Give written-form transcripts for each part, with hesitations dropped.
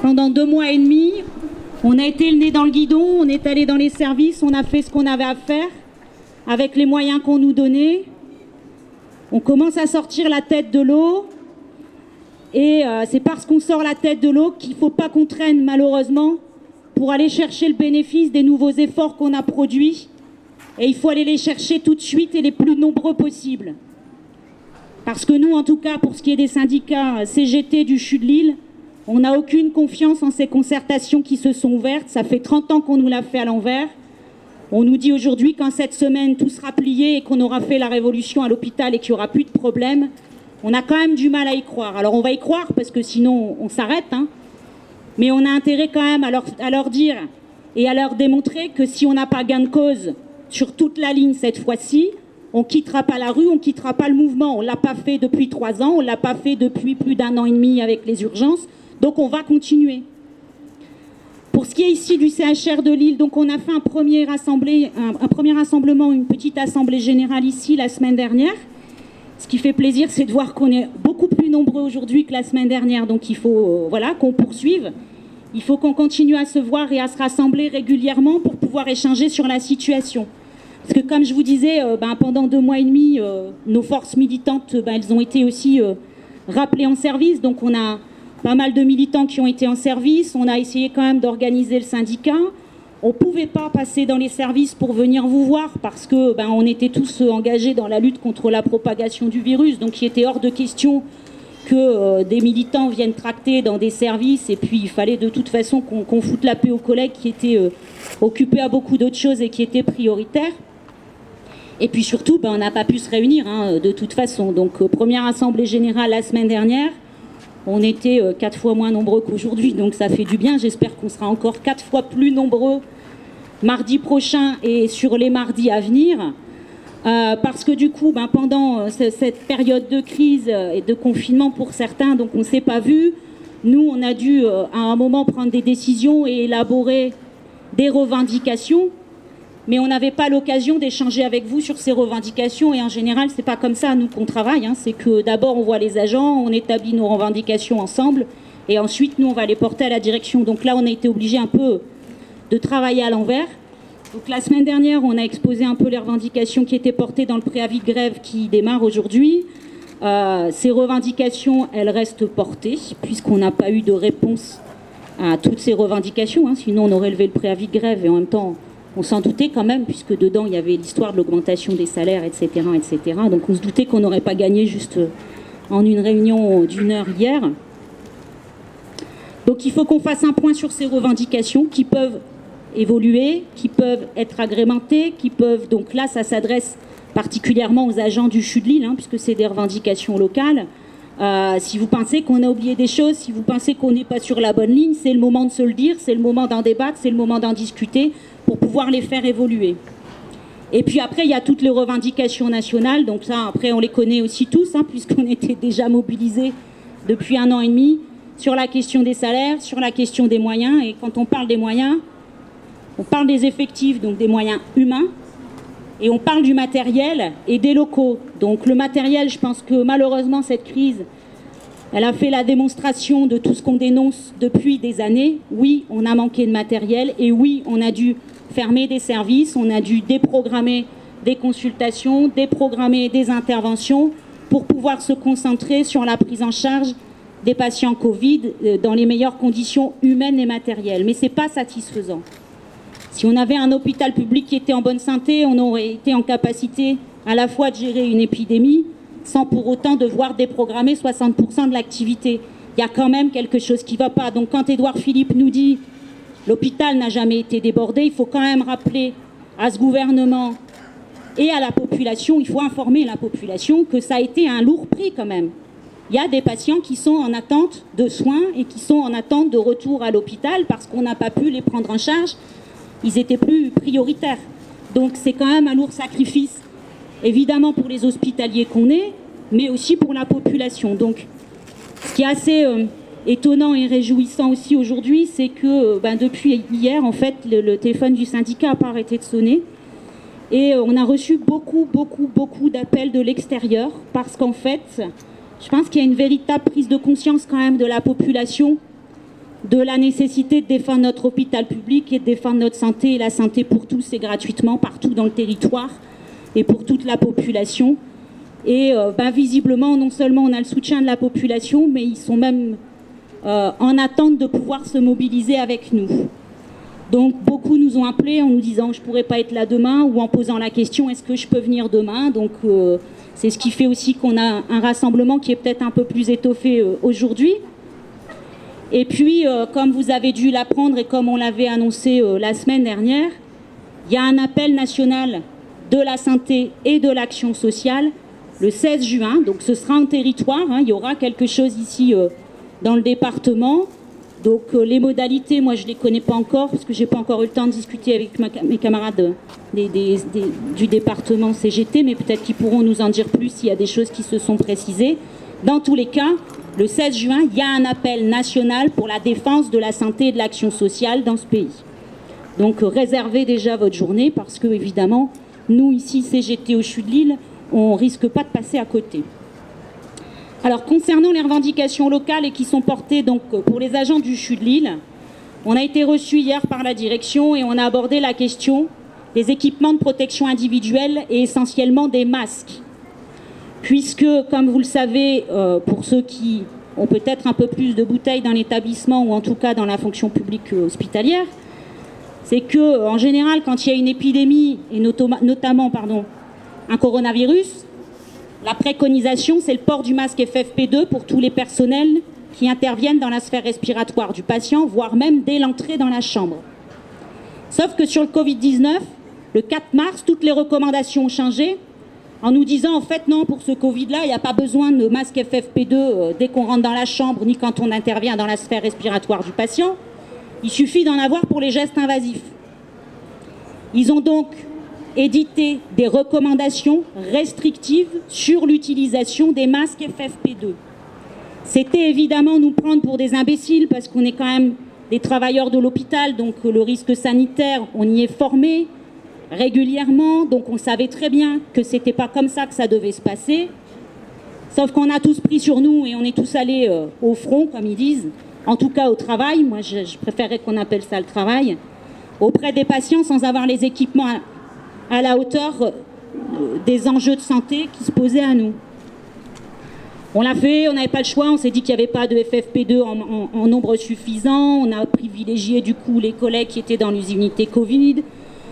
Pendant 2 mois et demi, on a été le nez dans le guidon, on est allé dans les services, on a fait ce qu'on avait à faire avec les moyens qu'on nous donnait. On commence à sortir la tête de l'eau et c'est parce qu'on sort la tête de l'eau qu'il ne faut pas qu'on traîne malheureusement pour aller chercher le bénéfice des nouveaux efforts qu'on a produits. Et il faut aller les chercher tout de suite et les plus nombreux possibles. Parce que nous, en tout cas, pour ce qui est des syndicats CGT du CHU de Lille, on n'a aucune confiance en ces concertations qui se sont ouvertes. Ça fait 30 ans qu'on nous l'a fait à l'envers. On nous dit aujourd'hui qu'en cette semaine, tout sera plié et qu'on aura fait la révolution à l'hôpital et qu'il n'y aura plus de problème. On a quand même du mal à y croire. Alors on va y croire parce que sinon on s'arrête. Hein. Mais on a intérêt quand même à leur dire et à leur démontrer que si on n'a pas gain de cause sur toute la ligne cette fois-ci, on ne quittera pas la rue, on ne quittera pas le mouvement. On ne l'a pas fait depuis 3 ans, on ne l'a pas fait depuis plus d'1 an et demi avec les urgences. Donc on va continuer. Pour ce qui est ici du CHR de Lille, donc on a fait un premier rassemblement, une petite assemblée générale ici la semaine dernière. Ce qui fait plaisir, c'est de voir qu'on est beaucoup plus nombreux aujourd'hui que la semaine dernière. Donc il faut voilà, qu'on poursuive. Il faut qu'on continue à se voir et à se rassembler régulièrement pour pouvoir échanger sur la situation. Parce que comme je vous disais, pendant 2 mois et demi, nos forces militantes, elles ont été aussi rappelées en service. Donc on a pas mal de militants qui ont été en service. On a essayé quand même d'organiser le syndicat. On ne pouvait pas passer dans les services pour venir vous voir parce que on était tous engagés dans la lutte contre la propagation du virus. Donc il était hors de question que des militants viennent tracter dans des services. Et puis il fallait de toute façon qu'on foute la paix aux collègues qui étaient occupés à beaucoup d'autres choses et qui étaient prioritaires. Et puis surtout, on n'a pas pu se réunir de toute façon. Donc première assemblée générale la semaine dernière. On était 4 fois moins nombreux qu'aujourd'hui, donc ça fait du bien. J'espère qu'on sera encore 4 fois plus nombreux mardi prochain et sur les mardis à venir. Parce que du coup, pendant cette période de crise et de confinement pour certains, donc on ne s'est pas vu. Nous, on a dû à un moment prendre des décisions et élaborer des revendications. Mais on n'avait pas l'occasion d'échanger avec vous sur ces revendications. Et en général, c'est pas comme ça, nous, qu'on travaille. Hein. C'est que d'abord, on voit les agents, on établit nos revendications ensemble. Et ensuite, nous, on va les porter à la direction. Donc là, on a été obligé un peu de travailler à l'envers. Donc la semaine dernière, on a exposé un peu les revendications qui étaient portées dans le préavis de grève qui démarre aujourd'hui. Ces revendications, elles restent portées, puisqu'on n'a pas eu de réponse à toutes ces revendications. Hein. Sinon, on aurait levé le préavis de grève et en même temps... On s'en doutait quand même, puisque dedans, il y avait l'histoire de l'augmentation des salaires, etc., etc. Donc on se doutait qu'on n'aurait pas gagné juste en une réunion d'1 heure hier. Donc il faut qu'on fasse un point sur ces revendications qui peuvent évoluer, qui peuvent être agrémentées, qui peuvent... Donc là, ça s'adresse particulièrement aux agents du CHU de Lille, hein, puisque c'est des revendications locales. Si vous pensez qu'on a oublié des choses, si vous pensez qu'on n'est pas sur la bonne ligne, c'est le moment de se le dire, c'est le moment d'en débattre, c'est le moment d'en discuter, pour pouvoir les faire évoluer. Et puis après, il y a toutes les revendications nationales. Donc ça, après, on les connaît aussi tous, hein, puisqu'on était déjà mobilisés depuis 1 an et demi sur la question des salaires, sur la question des moyens. Et quand on parle des moyens, on parle des effectifs, donc des moyens humains. Et on parle du matériel et des locaux. Donc le matériel, je pense que malheureusement, cette crise, elle a fait la démonstration de tout ce qu'on dénonce depuis des années. Oui, on a manqué de matériel et oui, on a dû fermer des services, on a dû déprogrammer des consultations, déprogrammer des interventions pour pouvoir se concentrer sur la prise en charge des patients Covid dans les meilleures conditions humaines et matérielles. Mais ce n'est pas satisfaisant. Si on avait un hôpital public qui était en bonne santé, on aurait été en capacité à la fois de gérer une épidémie sans pour autant devoir déprogrammer 60% de l'activité. Il y a quand même quelque chose qui ne va pas. Donc quand Édouard Philippe nous dit l'hôpital n'a jamais été débordé, il faut quand même rappeler à ce gouvernement et à la population, il faut informer la population que ça a été un lourd prix quand même. Il y a des patients qui sont en attente de soins et qui sont en attente de retour à l'hôpital parce qu'on n'a pas pu les prendre en charge. Ils étaient plus prioritaires. Donc c'est quand même un lourd sacrifice, évidemment pour les hospitaliers qu'on est, mais aussi pour la population. Donc ce qui est assez étonnant et réjouissant aussi aujourd'hui, c'est que depuis hier, en fait, le téléphone du syndicat n'a pas arrêté de sonner. Et on a reçu beaucoup d'appels de l'extérieur parce qu'en fait, je pense qu'il y a une véritable prise de conscience quand même de la population de la nécessité de défendre notre hôpital public et de défendre notre santé et la santé pour tous et gratuitement partout dans le territoire et pour toute la population. Et visiblement, non seulement on a le soutien de la population, mais ils sont même en attente de pouvoir se mobiliser avec nous. Donc beaucoup nous ont appelés en nous disant « je ne pourrais pas être là demain » ou en posant la question « est-ce que je peux venir demain ?» Donc c'est ce qui fait aussi qu'on a un rassemblement qui est peut-être un peu plus étoffé aujourd'hui. Et puis, comme vous avez dû l'apprendre et comme on l'avait annoncé la semaine dernière, il y a un appel national de la santé et de l'action sociale le 16 juin. Donc ce sera en territoire, hein, il y aura quelque chose ici dans le département. Donc les modalités, moi je ne les connais pas encore parce que je n'ai pas encore eu le temps de discuter avec mes camarades du département CGT, mais peut-être qu'ils pourront nous en dire plus s'il y a des choses qui se sont précisées. Dans tous les cas, le 16 juin, il y a un appel national pour la défense de la santé et de l'action sociale dans ce pays. Donc réservez déjà votre journée parce que évidemment, nous ici CGT au CHU de Lille, on ne risque pas de passer à côté. Alors concernant les revendications locales et qui sont portées donc pour les agents du CHU de Lille, on a été reçus hier par la direction et on a abordé la question des équipements de protection individuelle et essentiellement des masques. Puisque, comme vous le savez, pour ceux qui ont peut-être un peu plus de bouteilles dans l'établissement ou en tout cas dans la fonction publique hospitalière, c'est que en général, quand il y a une épidémie et notamment un coronavirus, la préconisation, c'est le port du masque FFP2 pour tous les personnels qui interviennent dans la sphère respiratoire du patient, voire même dès l'entrée dans la chambre. Sauf que sur le Covid-19, le 4 mars, toutes les recommandations ont changé en nous disant, en fait, non, pour ce Covid-là, il n'y a pas besoin de masque FFP2 dès qu'on rentre dans la chambre, ni quand on intervient dans la sphère respiratoire du patient. Il suffit d'en avoir pour les gestes invasifs. Ils ont donc édité des recommandations restrictives sur l'utilisation des masques FFP2. C'était évidemment nous prendre pour des imbéciles parce qu'on est quand même des travailleurs de l'hôpital, donc le risque sanitaire, on y est formé régulièrement, donc on savait très bien que c'était pas comme ça que ça devait se passer. Sauf qu'on a tous pris sur nous et on est tous allés au front, comme ils disent, en tout cas au travail, moi je préférerais qu'on appelle ça le travail, auprès des patients sans avoir les équipements à la hauteur des enjeux de santé qui se posaient à nous. On l'a fait, on n'avait pas le choix, on s'est dit qu'il n'y avait pas de FFP2 en nombre suffisant, on a privilégié du coup les collègues qui étaient dans les unités Covid,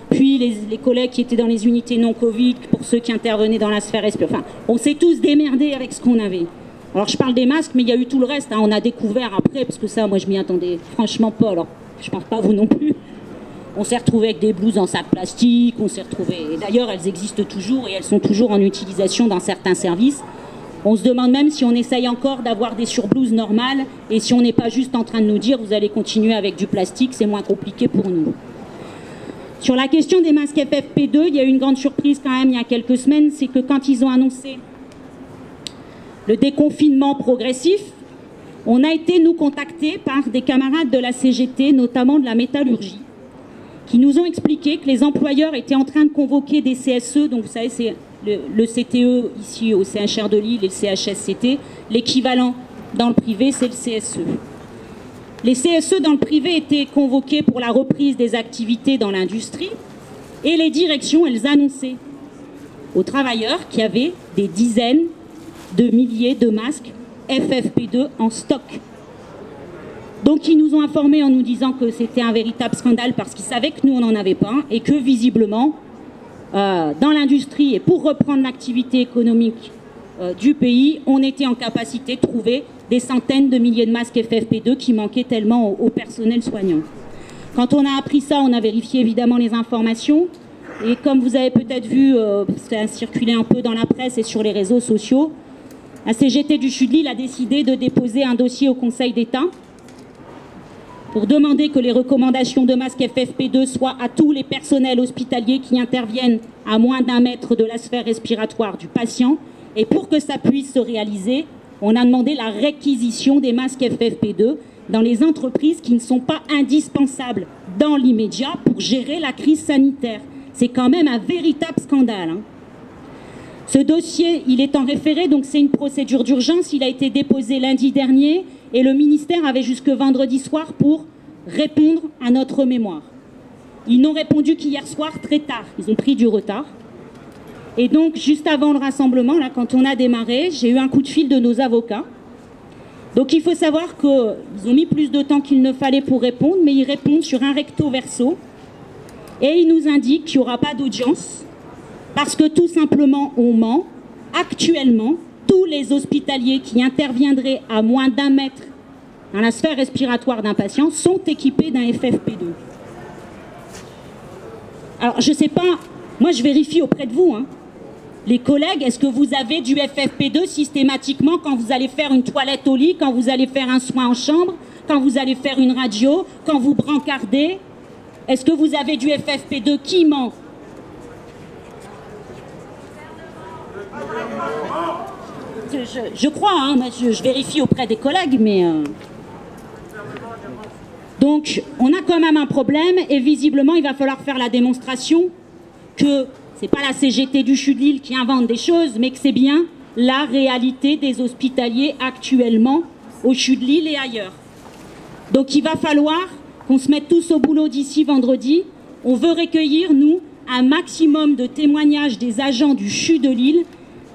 puis les collègues qui étaient dans les unités non Covid, pour ceux qui intervenaient dans la sphère respiratoire. Enfin, on s'est tous démerdés avec ce qu'on avait. Alors je parle des masques, mais il y a eu tout le reste, hein, on a découvert après, parce que ça, moi je m'y attendais franchement pas, alors je pense pas vous non plus. On s'est retrouvé avec des blouses en sac plastique, on s'est retrouvé... D'ailleurs, elles existent toujours et elles sont toujours en utilisation dans certains services. On se demande même si on essaye encore d'avoir des surblouses normales et si on n'est pas juste en train de nous dire vous allez continuer avec du plastique, c'est moins compliqué pour nous. Sur la question des masques FFP2, il y a eu une grande surprise quand même il y a quelques semaines, c'est que quand ils ont annoncé le déconfinement progressif, on a été nous contactés par des camarades de la CGT, notamment de la métallurgie, qui nous ont expliqué que les employeurs étaient en train de convoquer des CSE, donc vous savez c'est le CTE ici au CHR de Lille et le CHSCT, l'équivalent dans le privé c'est le CSE. Les CSE dans le privé étaient convoqués pour la reprise des activités dans l'industrie et les directions elles annonçaient aux travailleurs qu'il y avait des dizaines de milliers de masques FFP2 en stock. Donc ils nous ont informés en nous disant que c'était un véritable scandale parce qu'ils savaient que nous on n'en avait pas et que visiblement dans l'industrie et pour reprendre l'activité économique du pays, on était en capacité de trouver des centaines de milliers de masques FFP2 qui manquaient tellement au personnel soignant. Quand on a appris ça, on a vérifié évidemment les informations et comme vous avez peut-être vu, ça a circulé un peu dans la presse et sur les réseaux sociaux, la CGT du CHU de Lille a décidé de déposer un dossier au Conseil d'État pour demander que les recommandations de masques FFP2 soient à tous les personnels hospitaliers qui interviennent à moins d'1 mètre de la sphère respiratoire du patient. Et pour que ça puisse se réaliser, on a demandé la réquisition des masques FFP2 dans les entreprises qui ne sont pas indispensables dans l'immédiat pour gérer la crise sanitaire. C'est quand même un véritable scandale, hein. Ce dossier, il est en référé, donc c'est une procédure d'urgence. Il a été déposé lundi dernier et le ministère avait jusque vendredi soir pour répondre à notre mémoire. Ils n'ont répondu qu'hier soir très tard, ils ont pris du retard. Et donc, juste avant le rassemblement, là, quand on a démarré, j'ai eu un coup de fil de nos avocats. Donc, il faut savoir qu'ils ont mis plus de temps qu'il ne fallait pour répondre, mais ils répondent sur un recto verso. Et ils nous indiquent qu'il n'y aura pas d'audience, parce que tout simplement, on ment. Actuellement, tous les hospitaliers qui interviendraient à moins d'1 mètre dans la sphère respiratoire d'un patient sont équipés d'un FFP2. Alors, je ne sais pas, moi je vérifie auprès de vous, hein. Les collègues, est-ce que vous avez du FFP2 systématiquement quand vous allez faire une toilette au lit, quand vous allez faire un soin en chambre, quand vous allez faire une radio, quand vous brancardez? Est-ce que vous avez du FFP2? Qui ment? Je crois, hein, je vérifie auprès des collègues, mais... Donc, on a quand même un problème, et visiblement, il va falloir faire la démonstration que c'est pas la CGT du CHU de Lille qui invente des choses, mais que c'est bien la réalité des hospitaliers actuellement au CHU de Lille et ailleurs. Donc, il va falloir qu'on se mette tous au boulot d'ici vendredi. On veut recueillir, nous, un maximum de témoignages des agents du CHU de Lille.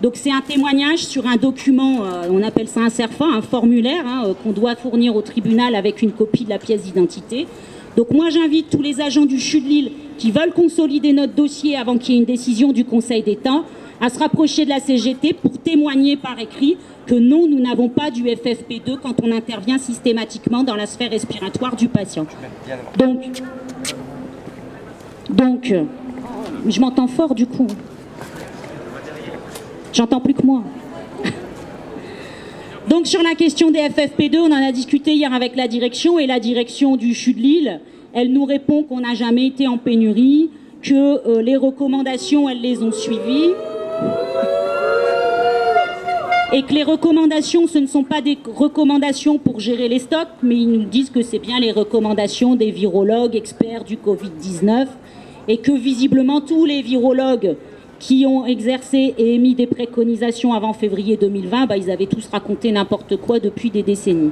Donc c'est un témoignage sur un document, on appelle ça un CERFA, un formulaire qu'on doit fournir au tribunal avec une copie de la pièce d'identité. Donc moi j'invite tous les agents du CHU de Lille qui veulent consolider notre dossier avant qu'il y ait une décision du Conseil d'État à se rapprocher de la CGT pour témoigner par écrit que non, nous n'avons pas du FFP2 quand on intervient systématiquement dans la sphère respiratoire du patient. Donc je m'entends fort du coup. J'entends plus que moi. Donc sur la question des FFP2, on en a discuté hier avec la direction, et la direction du CHU de Lille, elle nous répond qu'on n'a jamais été en pénurie, que les recommandations, elles les ont suivies, et que les recommandations, ce ne sont pas des recommandations pour gérer les stocks, mais ils nous disent que c'est bien les recommandations des virologues experts du Covid-19, et que visiblement tous les virologues qui ont exercé et émis des préconisations avant février 2020, ils avaient tous raconté n'importe quoi depuis des décennies.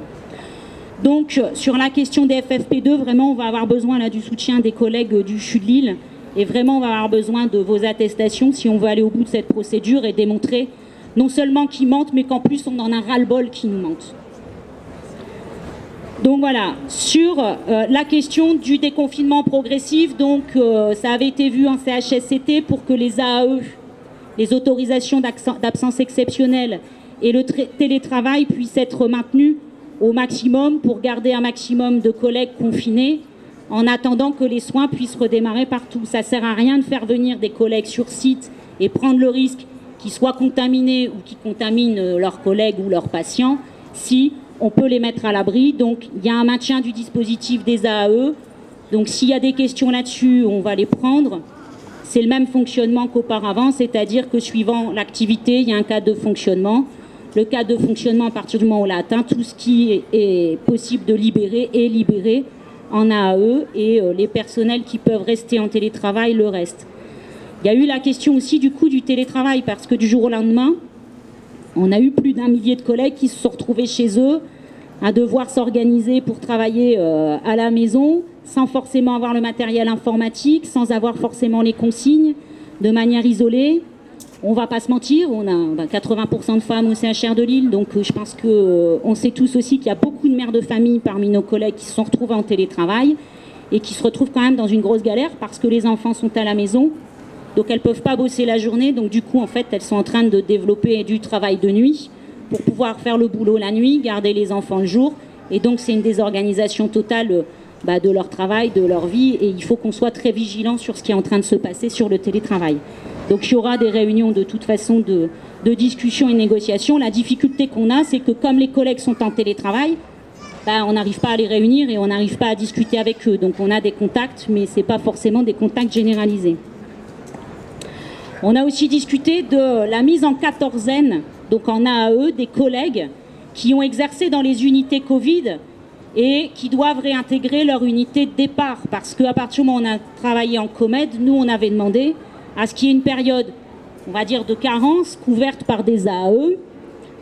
Donc, sur la question des FFP2, vraiment, on va avoir besoin là, du soutien des collègues du CHU de Lille, et vraiment, on va avoir besoin de vos attestations si on veut aller au bout de cette procédure et démontrer non seulement qu'ils mentent, mais qu'en plus, on en a ras-le-bol qu'ils nous mentent. Donc voilà, sur la question du déconfinement progressif, donc ça avait été vu en CHSCT pour que les AAE, les autorisations d'absence exceptionnelle et le télétravail puissent être maintenus au maximum pour garder un maximum de collègues confinés en attendant que les soins puissent redémarrer partout. Ça ne sert à rien de faire venir des collègues sur site et prendre le risque qu'ils soient contaminés ou qu'ils contaminent leurs collègues ou leurs patients si on peut les mettre à l'abri. Donc, il y a un maintien du dispositif des AAE. Donc, s'il y a des questions là-dessus, on va les prendre. C'est le même fonctionnement qu'auparavant, c'est-à-dire que suivant l'activité, il y a un cadre de fonctionnement. Le cadre de fonctionnement, à partir du moment où on l'a atteint, tout ce qui est possible de libérer est libéré en AAE, et les personnels qui peuvent rester en télétravail le restent. Il y a eu la question aussi du coût du télétravail, parce que du jour au lendemain, on a eu plus d'1 millier de collègues qui se sont retrouvés chez eux à devoir s'organiser pour travailler à la maison, sans forcément avoir le matériel informatique, sans avoir forcément les consignes, de manière isolée. On ne va pas se mentir, on a 80% de femmes au CHR de Lille, donc je pense qu'on sait tous aussi qu'il y a beaucoup de mères de famille parmi nos collègues qui se sont retrouvées en télétravail et qui se retrouvent quand même dans une grosse galère parce que les enfants sont à la maison. Donc elles ne peuvent pas bosser la journée, donc du coup en fait elles sont en train de développer du travail de nuit pour pouvoir faire le boulot la nuit, garder les enfants le jour, et donc c'est une désorganisation totale de leur travail, de leur vie, et il faut qu'on soit très vigilant sur ce qui est en train de se passer sur le télétravail. Donc il y aura des réunions de toute façon de discussion et de négociation. La difficulté qu'on a, c'est que comme les collègues sont en télétravail, on n'arrive pas à les réunir et on n'arrive pas à discuter avec eux. Donc on a des contacts, mais ce n'est pas forcément des contacts généralisés. On a aussi discuté de la mise en quatorzaine, donc en AAE, des collègues qui ont exercé dans les unités Covid et qui doivent réintégrer leur unité de départ. Parce qu'à partir du moment où on a travaillé en COMED, nous, on avait demandé à ce qu'il y ait une période, on va dire, de carence couverte par des AAE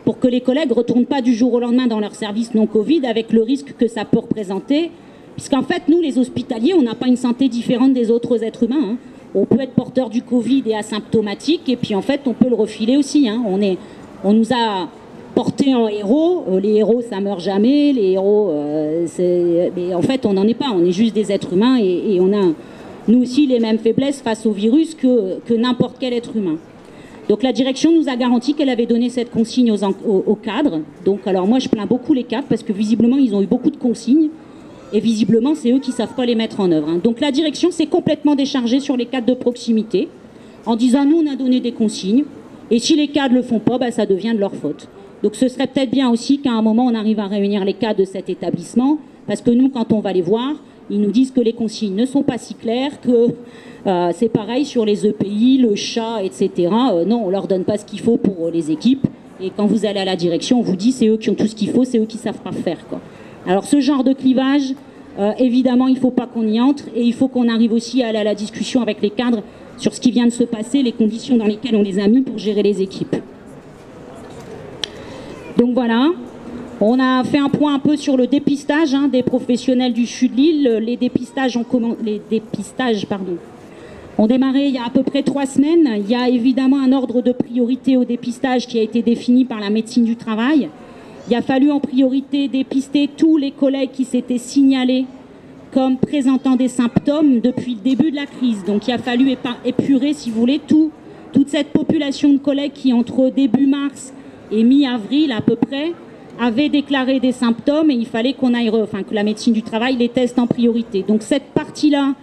pour que les collègues ne retournent pas du jour au lendemain dans leur service non Covid avec le risque que ça peut représenter. Puisqu'en fait, nous, les hospitaliers, on n'a pas une santé différente des autres êtres humains. Hein. On peut être porteur du Covid et asymptomatique, et puis en fait, on peut le refiler aussi. Hein. On nous a portés en héros. Les héros, ça meurt jamais. Les héros, mais en fait, on n'en est pas. On est juste des êtres humains, et on a, nous aussi, les mêmes faiblesses face au virus que n'importe quel être humain. Donc la direction nous a garanti qu'elle avait donné cette consigne aux cadres. Donc alors moi, je plains beaucoup les cadres, parce que visiblement, ils ont eu beaucoup de consignes. Et visiblement, c'est eux qui ne savent pas les mettre en œuvre. Hein. Donc la direction s'est complètement déchargée sur les cadres de proximité, en disant, nous, on a donné des consignes, et si les cadres ne le font pas, bah, ça devient de leur faute. Donc ce serait peut-être bien aussi qu'à un moment, on arrive à réunir les cadres de cet établissement, parce que nous, quand on va les voir, ils nous disent que les consignes ne sont pas si claires, que c'est pareil sur les EPI, le chat, etc. Non, on ne leur donne pas ce qu'il faut pour les équipes, et quand vous allez à la direction, on vous dit, c'est eux qui ont tout ce qu'il faut, c'est eux qui ne savent pas faire, quoi. Alors ce genre de clivage, évidemment, il ne faut pas qu'on y entre, et il faut qu'on arrive aussi à aller à la discussion avec les cadres sur ce qui vient de se passer, les conditions dans lesquelles on les a mis pour gérer les équipes. Donc voilà, on a fait un point un peu sur le dépistage des professionnels du CHU de Lille. Les dépistages ont démarré il y a à peu près 3 semaines. Il y a évidemment un ordre de priorité au dépistage qui a été défini par la médecine du travail. Il a fallu en priorité dépister tous les collègues qui s'étaient signalés comme présentant des symptômes depuis le début de la crise. Donc il a fallu épurer, si vous voulez, toute cette population de collègues qui, entre début mars et mi-avril à peu près, avaient déclaré des symptômes, et il fallait qu'on aille, que la médecine du travail les teste en priorité. Donc cette partie-là,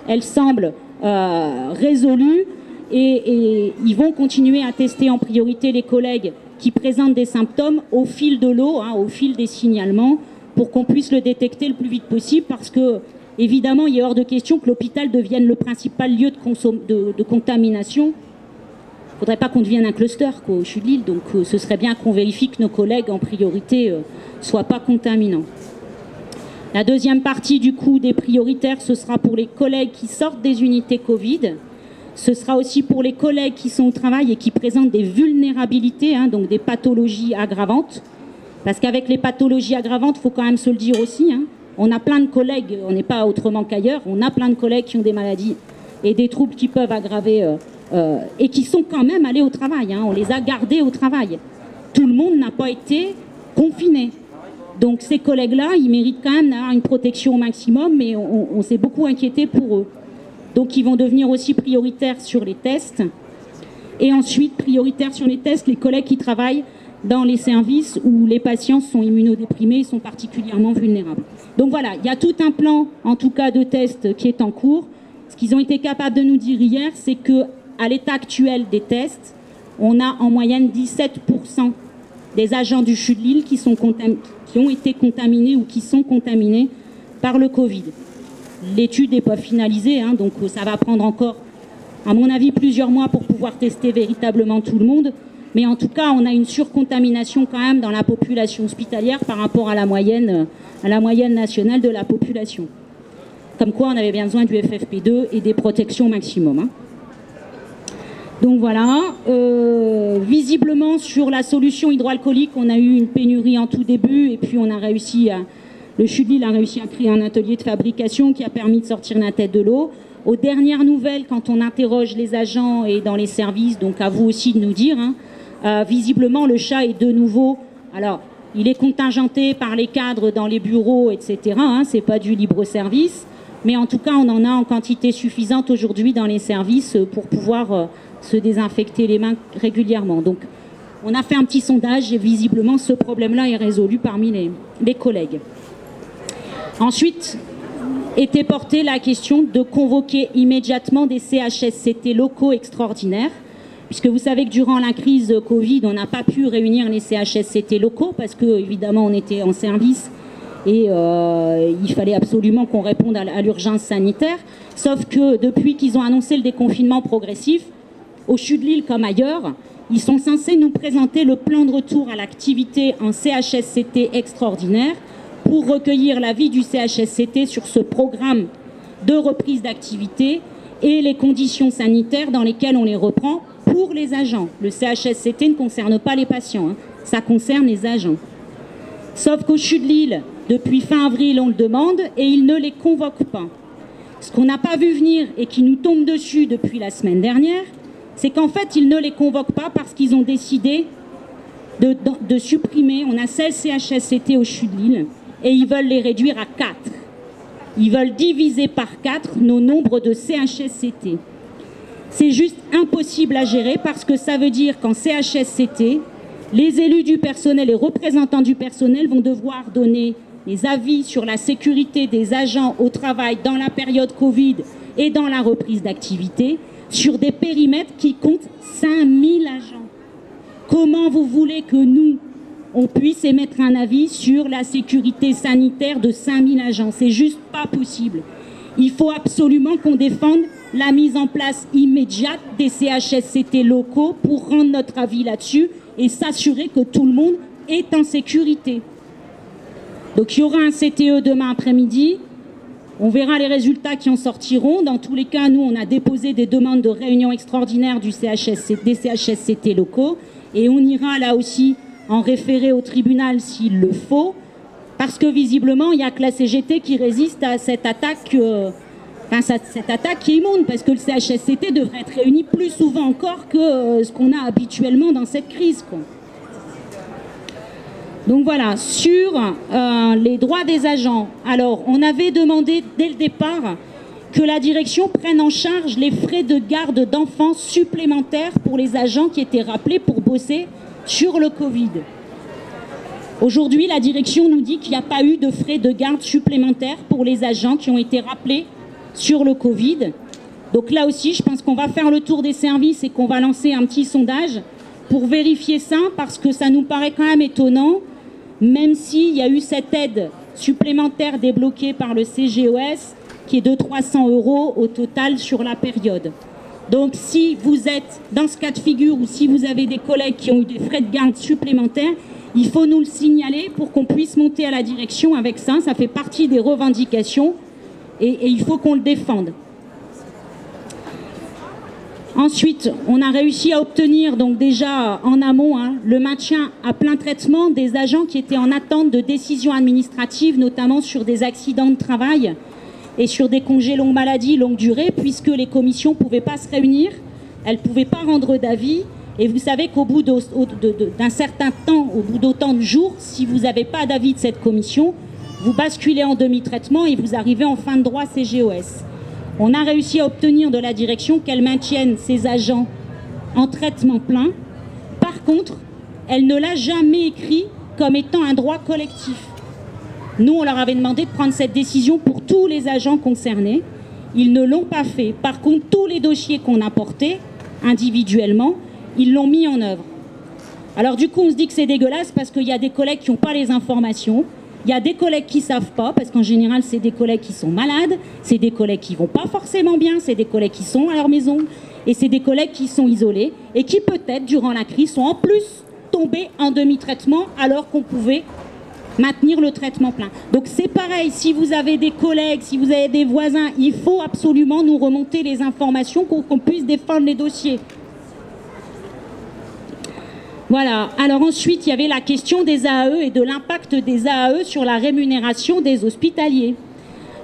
elle semble résolue, et ils vont continuer à tester en priorité les collègues qui présentent des symptômes au fil de l'eau, au fil des signalements, pour qu'on puisse le détecter le plus vite possible, parce que, évidemment, il est hors de question que l'hôpital devienne le principal lieu de contamination. Il ne faudrait pas qu'on devienne un cluster, quoi, au CHU de Lille, donc ce serait bien qu'on vérifie que nos collègues, en priorité, ne soient pas contaminants. La deuxième partie, du coup, des prioritaires, ce sera pour les collègues qui sortent des unités Covid. Ce sera aussi pour les collègues qui sont au travail et qui présentent des vulnérabilités, donc des pathologies aggravantes. Parce qu'avec les pathologies aggravantes, il faut quand même se le dire aussi, on a plein de collègues, on n'est pas autrement qu'ailleurs, on a plein de collègues qui ont des maladies et des troubles qui peuvent aggraver et qui sont quand même allés au travail, on les a gardés au travail. Tout le monde n'a pas été confiné. Donc ces collègues-là, ils méritent quand même d'avoir une protection au maximum, mais on s'est beaucoup inquiété pour eux. Donc ils vont devenir aussi prioritaires sur les tests. Et ensuite, prioritaires sur les tests, les collègues qui travaillent dans les services où les patients sont immunodéprimés et sont particulièrement vulnérables. Donc voilà, il y a tout un plan, en tout cas, de tests qui est en cours. Ce qu'ils ont été capables de nous dire hier, c'est qu'à l'état actuel des tests, on a en moyenne 17% des agents du CHU de Lille qui ont été contaminés ou qui sont contaminés par le Covid. L'étude n'est pas finalisée, donc ça va prendre encore, à mon avis, plusieurs mois pour pouvoir tester véritablement tout le monde. Mais en tout cas, on a une surcontamination quand même dans la population hospitalière par rapport à la moyenne nationale de la population. Comme quoi, on avait bien besoin du FFP2 et des protections maximum. Donc voilà, visiblement sur la solution hydroalcoolique, on a eu une pénurie en tout début, et puis on a réussi le CHU de Lille a réussi à créer un atelier de fabrication qui a permis de sortir la tête de l'eau. Aux dernières nouvelles, quand on interroge les agents et dans les services, donc à vous aussi de nous dire, visiblement le chat est de nouveau, alors il est contingenté par les cadres dans les bureaux, etc. C'est pas du libre service, mais en tout cas on en a en quantité suffisante aujourd'hui dans les services pour pouvoir se désinfecter les mains régulièrement. Donc on a fait un petit sondage et visiblement ce problème-là est résolu parmi les collègues. Ensuite, était portée la question de convoquer immédiatement des CHSCT locaux extraordinaires, puisque vous savez que durant la crise Covid, on n'a pas pu réunir les CHSCT locaux, parce que évidemment on était en service et il fallait absolument qu'on réponde à l'urgence sanitaire, sauf que depuis qu'ils ont annoncé le déconfinement progressif, au CHU de Lille comme ailleurs, ils sont censés nous présenter le plan de retour à l'activité en CHSCT extraordinaire, pour recueillir l'avis du CHSCT sur ce programme de reprise d'activité et les conditions sanitaires dans lesquelles on les reprend pour les agents. Le CHSCT ne concerne pas les patients. ça concerne les agents. Sauf qu'au CHU de Lille, depuis fin avril, on le demande et ils ne les convoquent pas. Ce qu'on n'a pas vu venir et qui nous tombe dessus depuis la semaine dernière, c'est qu'en fait, ils ne les convoquent pas parce qu'ils ont décidé de supprimer. On a 16 CHSCT au CHU de Lille et ils veulent les réduire à 4. Ils veulent diviser par 4 nos nombres de CHSCT. C'est juste impossible à gérer parce que ça veut dire qu'en CHSCT, les élus du personnel et représentants du personnel vont devoir donner des avis sur la sécurité des agents au travail dans la période Covid et dans la reprise d'activité sur des périmètres qui comptent 5000 agents. Comment vous voulez que nous, on puisse émettre un avis sur la sécurité sanitaire de 5000 agents? C'est juste pas possible. Il faut absolument qu'on défende la mise en place immédiate des CHSCT locaux pour rendre notre avis là-dessus et s'assurer que tout le monde est en sécurité. Donc il y aura un CTE demain après-midi. On verra les résultats qui en sortiront. Dans tous les cas, nous, on a déposé des demandes de réunion extraordinaire des CHSCT locaux et on ira là aussi en référé au tribunal s'il le faut, parce que visiblement, il n'y a que la CGT qui résiste à cette attaque, cette attaque qui est immonde, parce que le CHSCT devrait être réuni plus souvent encore que ce qu'on a habituellement dans cette crise, quoi. Donc voilà, sur les droits des agents, alors on avait demandé dès le départ que la direction prenne en charge les frais de garde d'enfants supplémentaires pour les agents qui étaient rappelés pour bosser sur le Covid. Aujourd'hui, la direction nous dit qu'il n'y a pas eu de frais de garde supplémentaires pour les agents qui ont été rappelés sur le Covid. Donc là aussi, je pense qu'on va faire le tour des services et qu'on va lancer un petit sondage pour vérifier ça, parce que ça nous paraît quand même étonnant, même s'il y a eu cette aide supplémentaire débloquée par le CGOS, qui est de 300 € au total sur la période. Donc si vous êtes dans ce cas de figure ou si vous avez des collègues qui ont eu des frais de garde supplémentaires, il faut nous le signaler pour qu'on puisse monter à la direction avec ça. Ça fait partie des revendications et il faut qu'on le défende. Ensuite, on a réussi à obtenir, donc déjà en amont, le maintien à plein traitement des agents qui étaient en attente de décisions administratives, notamment sur des accidents de travail et sur des congés longue maladie, longue durée, puisque les commissions ne pouvaient pas se réunir, elles ne pouvaient pas rendre d'avis. Et vous savez qu'au bout d'un certain temps, au bout d'autant de jours, si vous n'avez pas d'avis de cette commission, vous basculez en demi-traitement et vous arrivez en fin de droit CGOS. On a réussi à obtenir de la direction qu'elle maintienne ses agents en traitement plein. Par contre, elle ne l'a jamais écrit comme étant un droit collectif. Nous, on leur avait demandé de prendre cette décision pour tous les agents concernés. Ils ne l'ont pas fait. Par contre, tous les dossiers qu'on a portés individuellement, ils l'ont mis en œuvre. Alors du coup, on se dit que c'est dégueulasse parce qu'il y a des collègues qui n'ont pas les informations. Il y a des collègues qui ne savent pas, parce qu'en général, c'est des collègues qui sont malades, c'est des collègues qui ne vont pas forcément bien, c'est des collègues qui sont à leur maison, et c'est des collègues qui sont isolés, et qui peut-être, durant la crise, sont en plus tombés en demi-traitement, alors qu'on pouvait maintenir le traitement plein. Donc c'est pareil, si vous avez des collègues, si vous avez des voisins, il faut absolument nous remonter les informations pour qu'on puisse défendre les dossiers. Voilà. Alors ensuite, il y avait la question des AAE et de l'impact des AAE sur la rémunération des hospitaliers.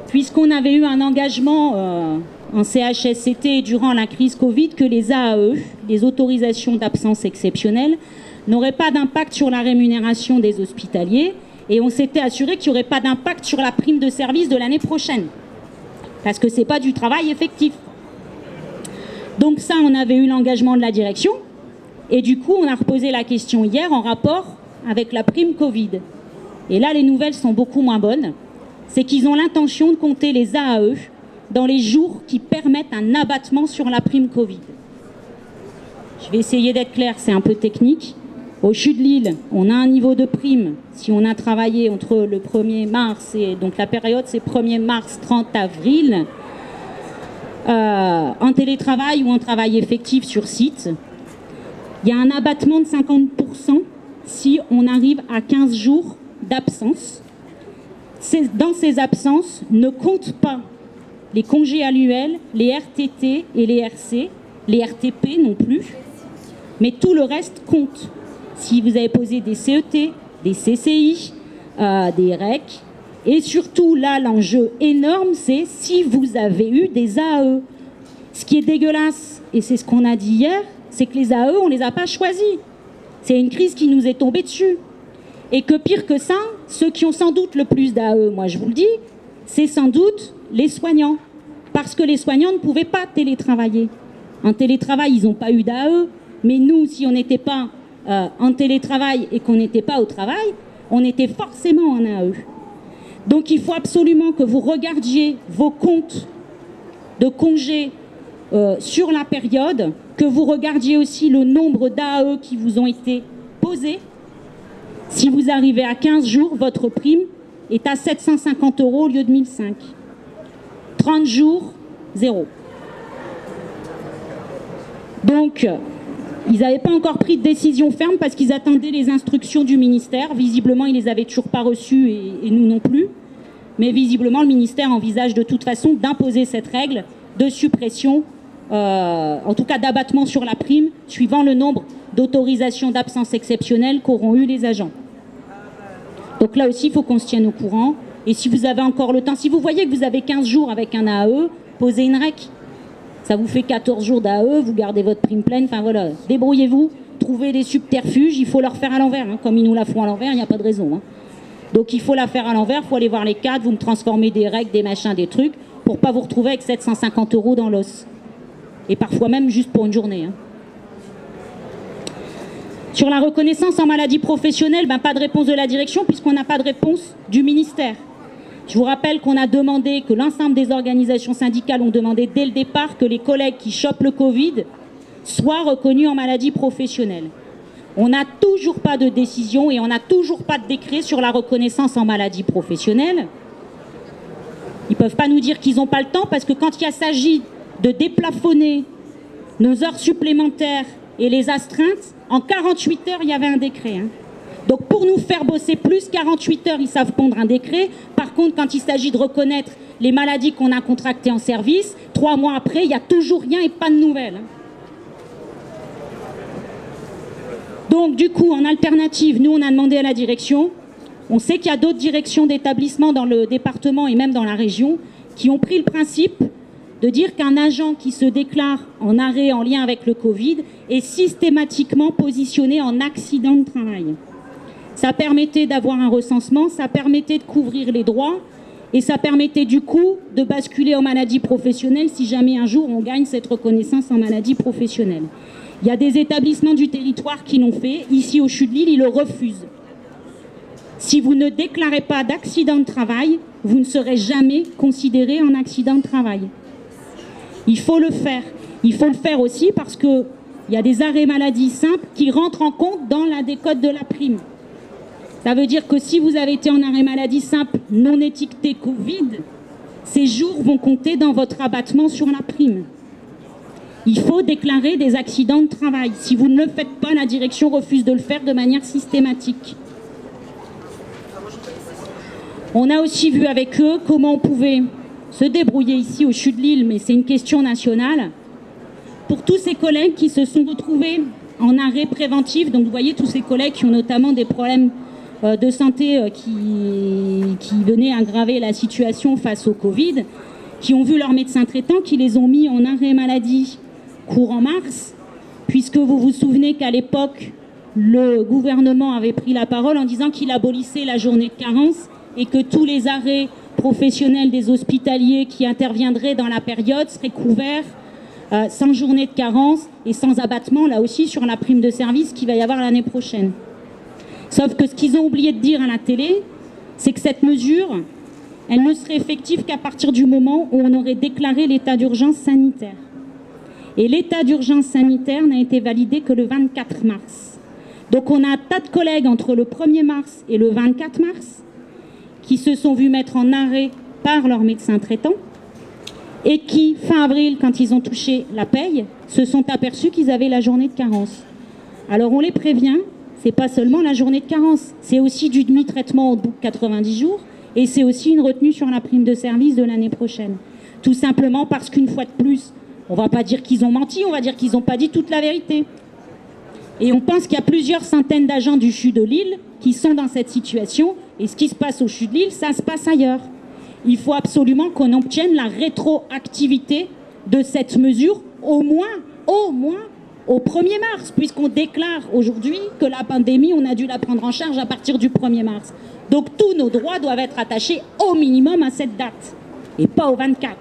Puisqu'on avait eu un engagement en CHSCT durant la crise Covid que les AAE, les autorisations d'absence exceptionnelles, n'auraient pas d'impact sur la rémunération des hospitaliers. Et on s'était assuré qu'il n'y aurait pas d'impact sur la prime de service de l'année prochaine. Parce que ce n'est pas du travail effectif. Donc ça, on avait eu l'engagement de la direction. Et du coup, on a reposé la question hier en rapport avec la prime Covid. Et là, les nouvelles sont beaucoup moins bonnes. C'est qu'ils ont l'intention de compter les AAE dans les jours qui permettent un abattement sur la prime Covid. Je vais essayer d'être clair, c'est un peu technique. Au CHU de Lille, on a un niveau de prime, si on a travaillé entre le 1er mars et donc la période c'est 1er mars, 30 avril, en télétravail ou en travail effectif sur site. Il y a un abattement de 50% si on arrive à 15 jours d'absence. Dans ces absences, ne comptent pas les congés annuels, les RTT et les RC, les RTP non plus, mais tout le reste compte. si vous avez posé des CET, des CCI, des REC, et surtout là l'enjeu énorme c'est si vous avez eu des AE. Ce qui est dégueulasse, et c'est ce qu'on a dit hier, c'est que les AE on les a pas choisis. C'est une crise qui nous est tombée dessus. Et que pire que ça, ceux qui ont sans doute le plus d'AE, moi je vous le dis, c'est sans doute les soignants. Parce que les soignants ne pouvaient pas télétravailler. En télétravail, ils n'ont pas eu d'AE, mais nous, si on n'était pas en télétravail et qu'on n'était pas au travail, on était forcément en AE. Donc il faut absolument que vous regardiez vos comptes de congés sur la période, que vous regardiez aussi le nombre d'AE qui vous ont été posés. Si vous arrivez à 15 jours, votre prime est à 750 € au lieu de 1005. 30 jours, 0. Donc, ils n'avaient pas encore pris de décision ferme parce qu'ils attendaient les instructions du ministère. Visiblement, ils ne les avaient toujours pas reçues et nous non plus. Mais visiblement, le ministère envisage de toute façon d'imposer cette règle de suppression, en tout cas d'abattement sur la prime, suivant le nombre d'autorisations d'absence exceptionnelles qu'auront eu les agents. Donc là aussi, il faut qu'on se tienne au courant. Et si vous avez encore le temps, si vous voyez que vous avez 15 jours avec un AE, posez une REC. Ça vous fait 14 jours d'AE, vous gardez votre prime pleine. Enfin voilà, débrouillez-vous, trouvez des subterfuges. Il faut leur faire à l'envers. Hein. Comme ils nous la font à l'envers, il n'y a pas de raison. Hein. Donc il faut la faire à l'envers, il faut aller voir les cadres, vous me transformez des REC, des machins, des trucs, pour ne pas vous retrouver avec 750 € dans l'os. Et parfois même juste pour une journée. Hein. Sur la reconnaissance en maladie professionnelle, pas de réponse de la direction puisqu'on n'a pas de réponse du ministère. Je vous rappelle qu'on a demandé, que l'ensemble des organisations syndicales ont demandé dès le départ que les collègues qui chopent le Covid soient reconnus en maladie professionnelle. On n'a toujours pas de décision et on n'a toujours pas de décret sur la reconnaissance en maladie professionnelle. Ils ne peuvent pas nous dire qu'ils n'ont pas le temps parce que quand il s'agit de déplafonner nos heures supplémentaires et les astreintes, en 48 heures, il y avait un décret. Hein. Donc pour nous faire bosser plus, 48 heures, ils savent pondre un décret. Par contre, quand il s'agit de reconnaître les maladies qu'on a contractées en service, 3 mois après, il n'y a toujours rien et pas de nouvelles. Hein. Donc du coup, en alternative, nous, on a demandé à la direction, on sait qu'il y a d'autres directions d'établissements dans le département et même dans la région qui ont pris le principe de dire qu'un agent qui se déclare en arrêt en lien avec le Covid est systématiquement positionné en accident de travail. Ça permettait d'avoir un recensement, ça permettait de couvrir les droits et ça permettait du coup de basculer en maladie professionnelle si jamais un jour on gagne cette reconnaissance en maladie professionnelle. Il y a des établissements du territoire qui l'ont fait. Ici au CHU de Lille, ils le refusent. Si vous ne déclarez pas d'accident de travail, vous ne serez jamais considéré en accident de travail. Il faut le faire. Il faut le faire aussi parce qu'il y a des arrêts maladie simples qui rentrent en compte dans la décote de la prime. Ça veut dire que si vous avez été en arrêt maladie simple non étiqueté Covid, ces jours vont compter dans votre abattement sur la prime. Il faut déclarer des accidents de travail. Si vous ne le faites pas, la direction refuse de le faire de manière systématique. On a aussi vu avec eux comment on pouvait se débrouiller ici au CHU de Lille, mais c'est une question nationale, pour tous ces collègues qui se sont retrouvés en arrêt préventif. Donc vous voyez tous ces collègues qui ont notamment des problèmes de santé qui venaient aggraver la situation face au Covid, qui ont vu leur médecin traitant, qui les ont mis en arrêt maladie courant mars, puisque vous vous souvenez qu'à l'époque, le gouvernement avait pris la parole en disant qu'il abolissait la journée de carence et que tous les arrêts professionnels des hospitaliers qui interviendraient dans la période seraient couverts sans journée de carence et sans abattement, là aussi, sur la prime de service qu'il va y avoir l'année prochaine. Sauf que ce qu'ils ont oublié de dire à la télé, c'est que cette mesure, elle ne serait effective qu'à partir du moment où on aurait déclaré l'état d'urgence sanitaire. Et l'état d'urgence sanitaire n'a été validé que le 24 mars. Donc on a un tas de collègues entre le 1er mars et le 24 mars qui se sont vus mettre en arrêt par leur médecin traitant et qui, fin avril, quand ils ont touché la paye, se sont aperçus qu'ils avaient la journée de carence. Alors on les prévient, c'est pas seulement la journée de carence, c'est aussi du demi-traitement au bout de 90 jours et c'est aussi une retenue sur la prime de service de l'année prochaine. Tout simplement parce qu'une fois de plus, on ne va pas dire qu'ils ont menti, on va dire qu'ils n'ont pas dit toute la vérité. Et on pense qu'il y a plusieurs centaines d'agents du CHU de Lille qui sont dans cette situation. Et ce qui se passe au CHU de Lille, ça se passe ailleurs. Il faut absolument qu'on obtienne la rétroactivité de cette mesure au moins au 1er mars, puisqu'on déclare aujourd'hui que la pandémie, on a dû la prendre en charge à partir du 1er mars. Donc tous nos droits doivent être attachés au minimum à cette date, et pas au 24.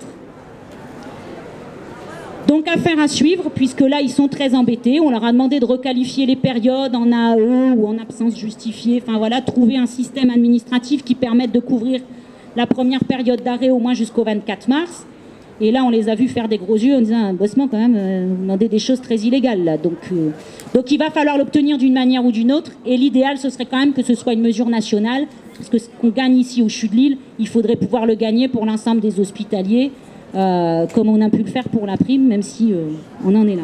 Donc affaire à suivre, puisque là, ils sont très embêtés. On leur a demandé de requalifier les périodes en AE ou en absence justifiée. Enfin voilà, trouver un système administratif qui permette de couvrir la première période d'arrêt au moins jusqu'au 24 mars. Et là, on les a vus faire des gros yeux en disant, bossement quand même, vous demandez des choses très illégales là. Donc il va falloir l'obtenir d'une manière ou d'une autre. Et l'idéal, ce serait quand même que ce soit une mesure nationale. Parce que ce qu'on gagne ici au CHU de Lille, il faudrait pouvoir le gagner pour l'ensemble des hospitaliers, comme on a pu le faire pour la prime, même si on en est là.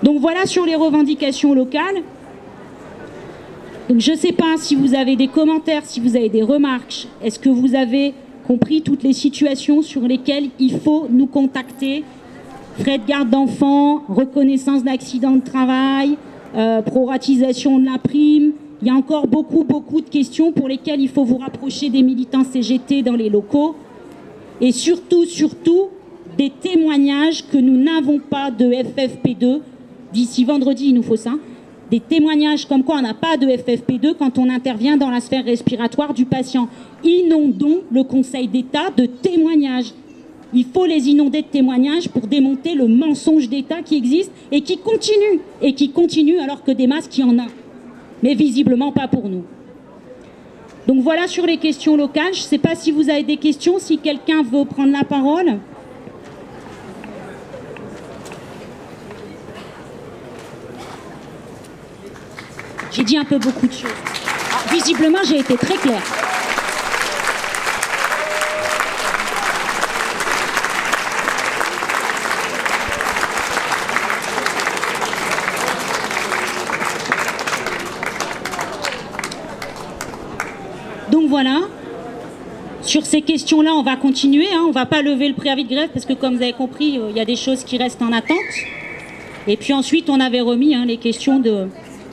Donc voilà sur les revendications locales. Donc je ne sais pas si vous avez des commentaires, si vous avez des remarques. Est-ce que vous avez compris toutes les situations sur lesquelles il faut nous contacter? Frais de garde d'enfants, reconnaissance d'accident de travail, proratisation de la prime. Il y a encore beaucoup de questions pour lesquelles il faut vous rapprocher des militants CGT dans les locaux. Et surtout, des témoignages que nous n'avons pas de FFP2. D'ici vendredi, il nous faut ça. Des témoignages comme quoi on n'a pas de FFP2 quand on intervient dans la sphère respiratoire du patient. Inondons le Conseil d'État de témoignages. Il faut les inonder de témoignages pour démonter le mensonge d'État qui existe et qui continue alors que des masques, il y en a. Mais visiblement pas pour nous. Donc voilà sur les questions locales. Je ne sais pas si vous avez des questions, si quelqu'un veut prendre la parole. J'ai dit un peu beaucoup de choses. Alors, visiblement, j'ai été très claire. Donc voilà. Sur ces questions-là, on va continuer. On ne va pas lever le préavis de grève parce que, comme vous avez compris, il y a des choses qui restent en attente. Et puis ensuite, on avait remis les questions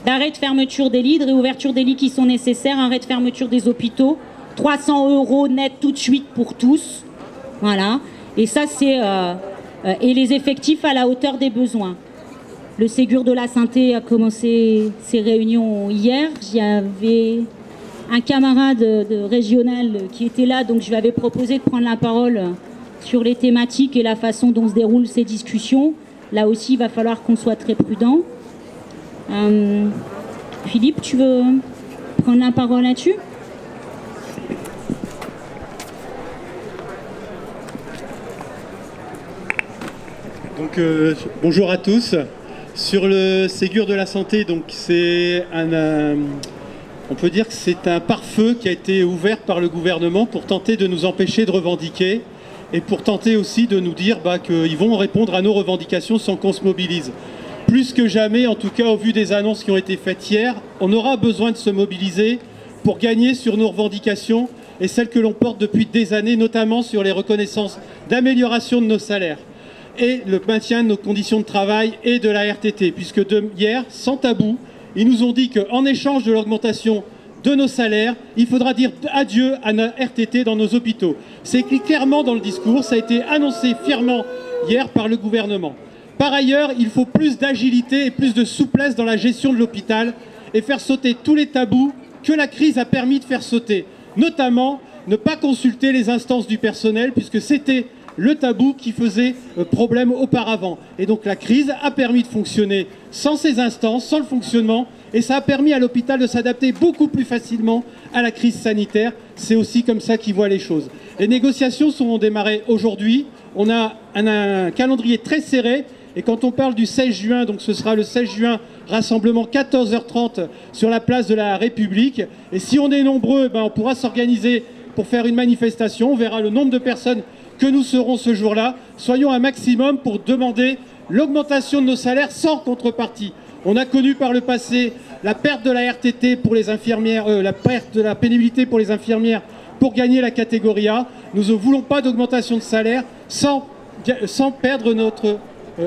d'arrêt de fermeture des lits, de réouverture des lits qui sont nécessaires, arrêt de fermeture des hôpitaux, 300 € net tout de suite pour tous. Voilà. Et ça, c'est... et les effectifs à la hauteur des besoins. Le Ségur de la Santé a commencé ses réunions hier. Il y avait un camarade de régional qui était là, donc je lui avais proposé de prendre la parole sur les thématiques et la façon dont se déroulent ces discussions. Là aussi, il va falloir qu'on soit très prudent. Philippe, tu veux prendre la parole là-dessus? Donc bonjour à tous. Sur le Ségur de la Santé, donc c'est on peut dire que c'est un pare-feu qui a été ouvert par le gouvernement pour tenter de nous empêcher de revendiquer et pour tenter aussi de nous dire qu'ils vont répondre à nos revendications sans qu'on se mobilise. Plus que jamais, en tout cas au vu des annonces qui ont été faites hier, on aura besoin de se mobiliser pour gagner sur nos revendications et celles que l'on porte depuis des années, notamment sur les reconnaissances d'amélioration de nos salaires et le maintien de nos conditions de travail et de la RTT, puisque hier, sans tabou, ils nous ont dit qu'en échange de l'augmentation de nos salaires, il faudra dire adieu à la RTT dans nos hôpitaux. C'est écrit clairement dans le discours, ça a été annoncé fièrement hier par le gouvernement. Par ailleurs, il faut plus d'agilité et plus de souplesse dans la gestion de l'hôpital et faire sauter tous les tabous que la crise a permis de faire sauter. Notamment, ne pas consulter les instances du personnel, puisque c'était le tabou qui faisait problème auparavant. Et donc la crise a permis de fonctionner sans ces instances, sans le fonctionnement, et ça a permis à l'hôpital de s'adapter beaucoup plus facilement à la crise sanitaire. C'est aussi comme ça qu'ils voient les choses. Les négociations sont démarrées aujourd'hui. On a un calendrier très serré. Et quand on parle du 16 juin, donc ce sera le 16 juin, rassemblement 14h30 sur la place de la République. Et si on est nombreux, on pourra s'organiser pour faire une manifestation. On verra le nombre de personnes que nous serons ce jour-là. Soyons un maximum pour demander l'augmentation de nos salaires sans contrepartie. On a connu par le passé la perte de la RTT pour les infirmières, la perte de la pénibilité pour les infirmières pour gagner la catégorie A. Nous ne voulons pas d'augmentation de salaire sans perdre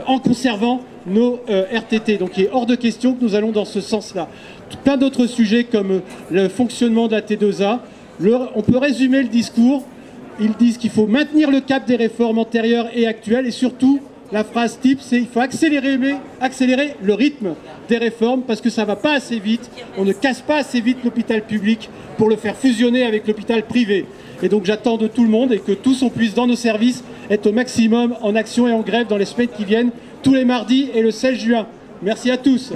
en conservant nos RTT. Donc il est hors de question que nous allons dans ce sens-là. Plein d'autres sujets comme le fonctionnement de la T2A. On peut résumer le discours. Ils disent qu'il faut maintenir le cap des réformes antérieures et actuelles et surtout, la phrase type, c'est qu'il faut accélérer le rythme des réformes parce que ça ne va pas assez vite. On ne casse pas assez vite l'hôpital public pour le faire fusionner avec l'hôpital privé. Et donc j'attends de tout le monde et que tous on puisse dans nos services être au maximum en action et en grève dans les semaines qui viennent, tous les mardis et le 16 juin. Merci à tous.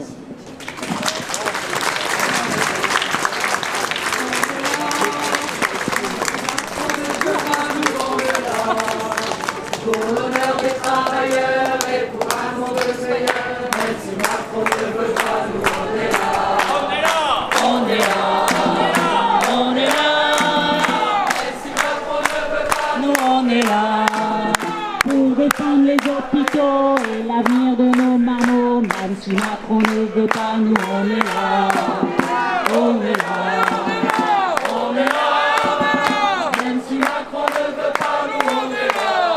Défendre les hôpitaux et l'avenir de nos marmots, même si Macron ne veut pas, nous on est là, on est là, on est là, même si Macron ne veut pas, nous on est là,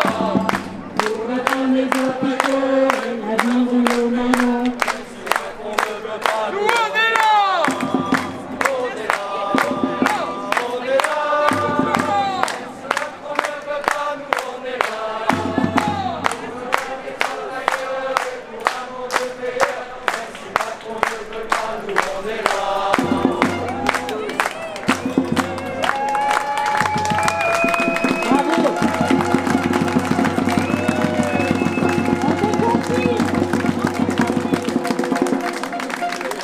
pour défendre les hôpitaux et l'avenir de nos marmots, même si Macron ne veut pas, nous on est là.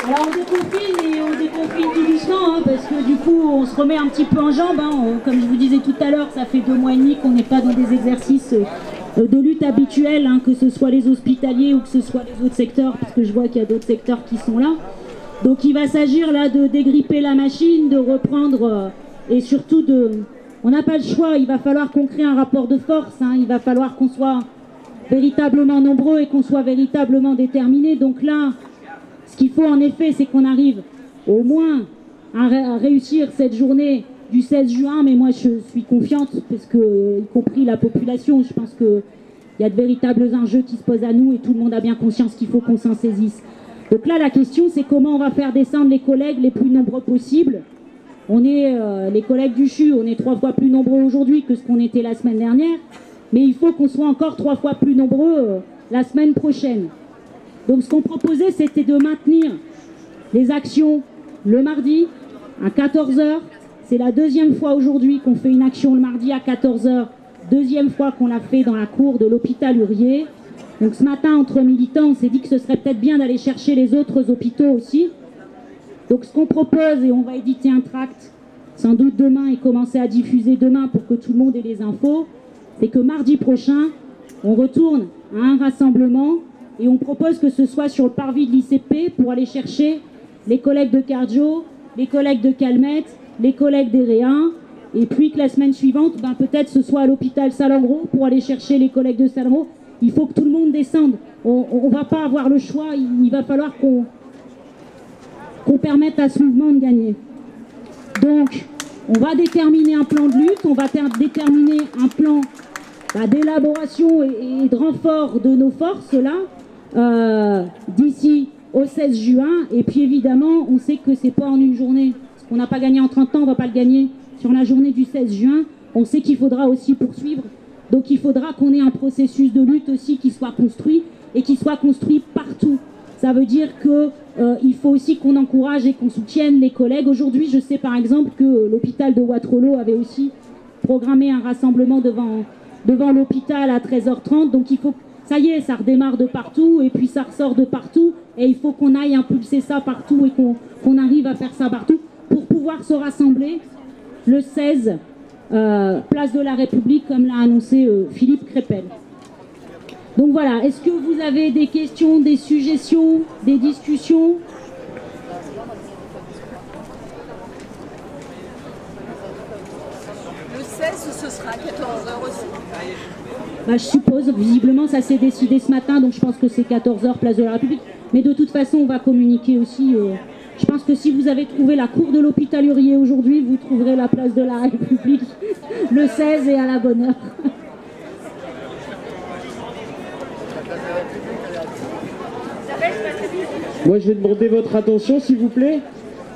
Alors on déconfine et on déconfine tout doucement parce que du coup on se remet un petit peu en jambes. Comme je vous disais tout à l'heure, ça fait 2 mois et demi qu'on n'est pas dans des exercices de lutte habituels, que ce soit les hospitaliers ou que ce soit les autres secteurs, parce que je vois qu'il y a d'autres secteurs qui sont là. Donc il va s'agir là de dégripper la machine, de reprendre et surtout on n'a pas le choix, il va falloir qu'on crée un rapport de force, il va falloir qu'on soit véritablement nombreux et qu'on soit véritablement déterminés. Donc là, ce qu'il faut en effet, c'est qu'on arrive au moins à réussir cette journée du 16 juin, mais moi je suis confiante, parce que, y compris la population, je pense qu'il y a de véritables enjeux qui se posent à nous et tout le monde a bien conscience qu'il faut qu'on s'en saisisse. Donc là, la question, c'est comment on va faire descendre les collègues les plus nombreux possibles. On est, les collègues du CHU, on est 3 fois plus nombreux aujourd'hui que ce qu'on était la semaine dernière, mais il faut qu'on soit encore 3 fois plus nombreux la semaine prochaine. Donc ce qu'on proposait, c'était de maintenir les actions le mardi à 14 h. C'est la 2e fois aujourd'hui qu'on fait une action le mardi à 14 h. 2e fois qu'on l'a fait dans la cour de l'hôpital Hurier. Donc ce matin, entre militants, on s'est dit que ce serait peut-être bien d'aller chercher les autres hôpitaux aussi. Donc ce qu'on propose, et on va éditer un tract sans doute demain et commencer à diffuser demain pour que tout le monde ait les infos, c'est que mardi prochain, on retourne à un rassemblement et on propose que ce soit sur le parvis de l'ICP pour aller chercher les collègues de cardio, les collègues de Calmette, les collègues des Réens, et puis que la semaine suivante, peut-être ce soit à l'hôpital Salengro pour aller chercher les collègues de Salengro. Il faut que tout le monde descende. On ne va pas avoir le choix, il va falloir qu'on permette à ce mouvement de gagner. Donc, on va déterminer un plan de lutte, on va déterminer un plan d'élaboration et de renfort de nos forces là, d'ici au 16 juin. Et puis évidemment, on sait que c'est pas en une journée. Ce qu'on n'a pas gagné en 30 ans, on ne va pas le gagner sur la journée du 16 juin. On sait qu'il faudra aussi poursuivre. Donc il faudra qu'on ait un processus de lutte aussi qui soit construit et qui soit construit partout. Ça veut dire qu'il faut aussi qu'on encourage et qu'on soutienne les collègues. Aujourd'hui, je sais par exemple que l'hôpital de Waterloo avait aussi programmé un rassemblement devant l'hôpital à 13h30. Donc il faut, ça y est, ça redémarre de partout et puis ça ressort de partout. Et il faut qu'on aille impulser ça partout et qu'on arrive à faire ça partout pour pouvoir se rassembler le 16 place de la République, comme l'a annoncé Philippe Crépel. Donc voilà, est-ce que vous avez des questions, des suggestions, des discussions? Le 16, ce sera à 14h aussi. Je suppose, visiblement ça s'est décidé ce matin, donc je pense que c'est 14h, place de la République. Mais de toute façon, on va communiquer aussi. Je pense que si vous avez trouvé la cour de l'hôpital Hurier aujourd'hui, vous trouverez la place de la République le 16 et à la bonne heure. Moi, je vais demander votre attention, s'il vous plaît.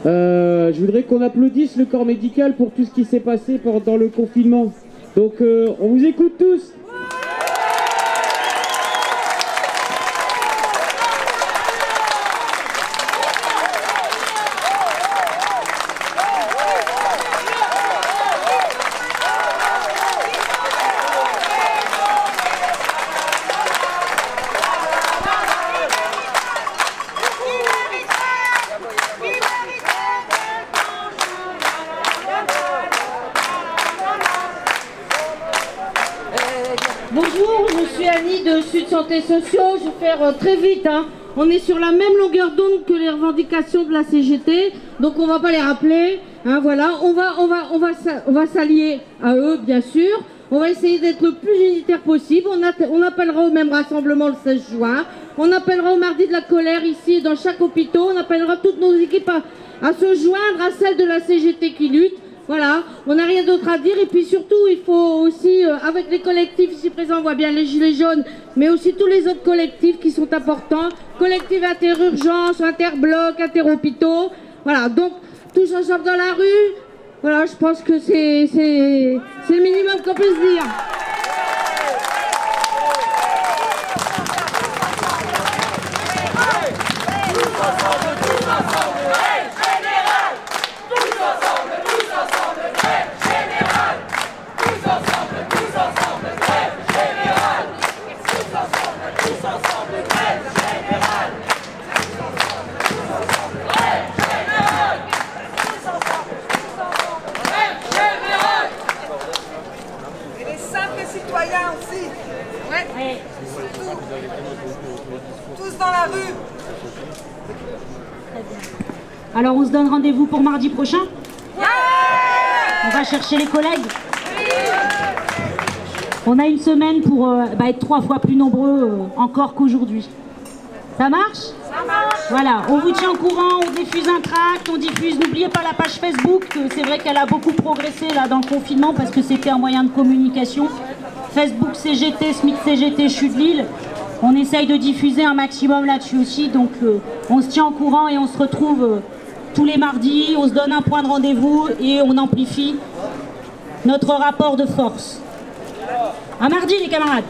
Je voudrais qu'on applaudisse le corps médical pour tout ce qui s'est passé pendant le confinement. Donc, on vous écoute tous. Bonjour, je suis Annie de Sud Santé Sociaux. Je vais faire très vite. On est sur la même longueur d'onde que les revendications de la CGT, donc on va pas les rappeler. Voilà, on va s'allier à eux, bien sûr. On va essayer d'être le plus unitaire possible. On appellera au même rassemblement le 16 juin. On appellera au mardi de la colère ici dans chaque hôpital. On appellera toutes nos équipes à se joindre à celles de la CGT qui lutte. Voilà, on n'a rien d'autre à dire. Et puis surtout, il faut aussi, avec les collectifs ici présents, on voit bien les Gilets jaunes, mais aussi tous les autres collectifs qui sont importants. Collectifs interurgence, interbloc, interhôpitaux. Voilà, donc tous ensemble dans la rue. Voilà, je pense que c'est le minimum qu'on puisse dire. Citoyens aussi. Ouais. Tous dans la rue. Alors on se donne rendez-vous pour mardi prochain. On va chercher les collègues. On a une semaine pour être 3 fois plus nombreux encore qu'aujourd'hui. Ça marche ? Ça marche. Voilà, on vous tient au courant, on diffuse un tract, on diffuse, n'oubliez pas la page Facebook, c'est vrai qu'elle a beaucoup progressé là dans le confinement parce que c'était un moyen de communication. Facebook CGT, SMIC CGT, Chute de Lille. On essaye de diffuser un maximum là-dessus aussi, donc on se tient au courant et on se retrouve tous les mardis, on se donne un point de rendez-vous et on amplifie notre rapport de force. À mardi les camarades.